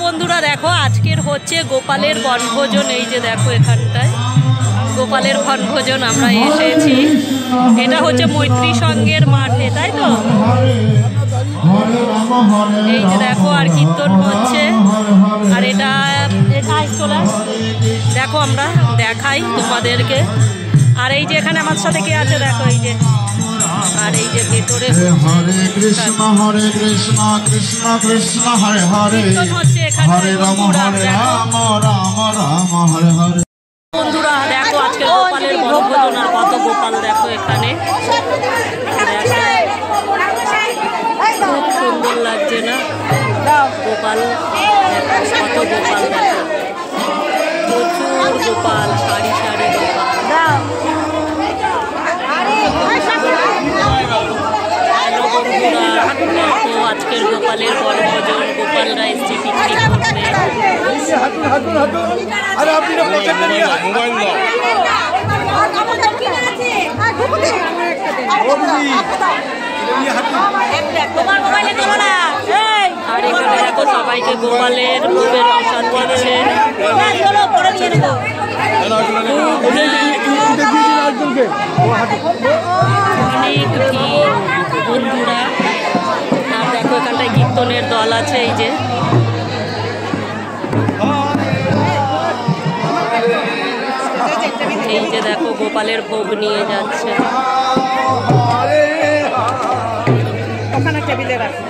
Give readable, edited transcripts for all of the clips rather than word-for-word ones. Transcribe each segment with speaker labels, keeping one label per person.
Speaker 1: বন্ধুরা দেখো আজকের হচ্ছে গোপালের বনভোজন। এই যে দেখো এখানটায় গোপালের বনভোজন আমরা এসেছি। এটা হচ্ছে মৈত্রী সংঘের মাঠে, তাই তো? এই যে দেখো আর কীর্তন হচ্ছে। আর এটা চলে দেখো আমরা দেখাই তোমাদেরকে। আর এই যে এখানে আমার সাথে কে আছে দেখো, এই যে আর এই যে ভেতরে
Speaker 2: হরে কৃষ্ণ কৃষ্ণ কৃষ্ণ হরে হরে হরে রাম রাম রাম হরে হরে।
Speaker 1: বন্ধুরা দেখো আজকে গোপালের বনভোজন। আর কত গোপাল দেখো এখানে, খুব সুন্দর লাগছে না গোপাল? কত গোপাল দেখো, প্রচুর গোপাল, সারি সারি গোপাল। দেখো আজকের গোপালের বনভোজন, গোপালরা এসছে পিকনিক করতে। আর এখানে দেখো সবাইকে গোপালের ভোগের প্রসাদ দিচ্ছে। অনেক বন্ধুরা। আর দেখো এখানটায় কীর্তনের দল আছে। এই যে এই যে দেখো গোপালের ভোগ নিয়ে যাচ্ছে। ওখানে টেবিলে রাখো।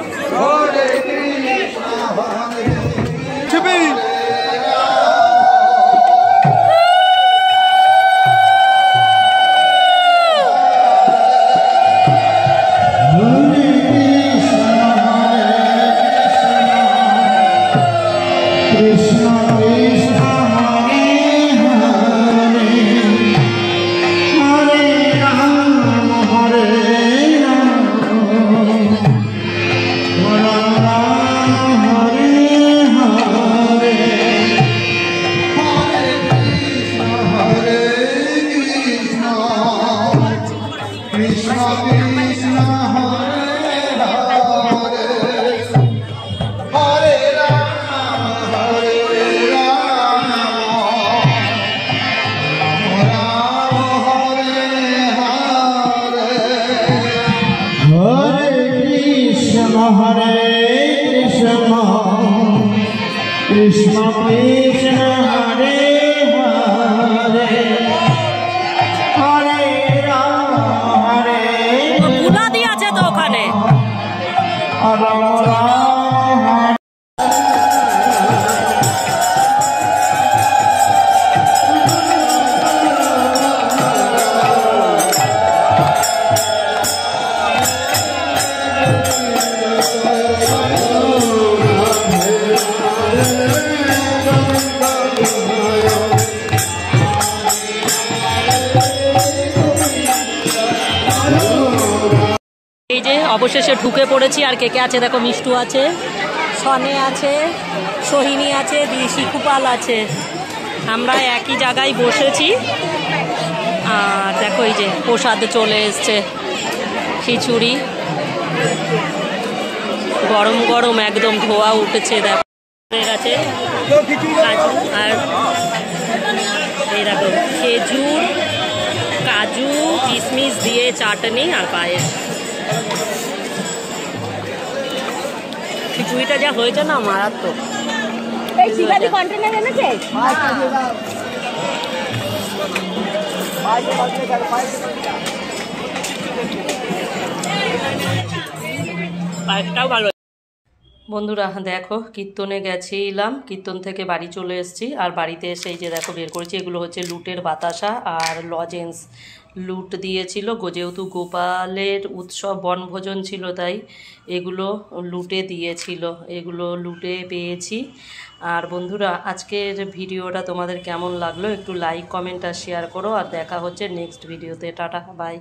Speaker 2: কৃষ্ণ কৃষ্ণ হরে হরে হরে রাম হরে
Speaker 1: ভুলা দিয়েছে তো ওখানে।
Speaker 2: রাম রাম।
Speaker 1: এই যে অবশেষে ঢুকে পড়েছি। আর কে কে আছে দেখো, মিষ্টু আছে, সনে আছে, সোহিনী আছে, শিকুপাল আছে। আমরা একই জায়গায় বসেছি। আর দেখো এই যে প্রসাদ চলে এসছে, খিচুড়ি গরম গরম একদম ধোয়া উঠেছে। দেখো আছে আর এই দেখো খেজুর, কাজু, কিশমিশ দিয়ে চাটনি আর পায়েস। খিচুড়িটা যা হয়েছে না মারাত্মক। পায়েসটাও ভালো। বন্ধুরা দেখো কীর্তনে গেছিলাম, কীর্তন থেকে বাড়ি চলে এসেছি। আর বাড়িতে এসে এই যে দেখো বের করেছি, এগুলো হচ্ছে লুটের বাতাসা আর লজেন্স। লুট দিয়েছিল যেহেতু গোপালের উৎসব বনভোজন ছিল, তাই এগুলো লুটে দিয়েছিল, এগুলো লুটে পেয়েছি। আর বন্ধুরা আজকের ভিডিওটা তোমাদের কেমন লাগলো একটু লাইক কমেন্ট আর শেয়ার করো। আর দেখা হচ্ছে নেক্সট ভিডিওতে। Tata bye.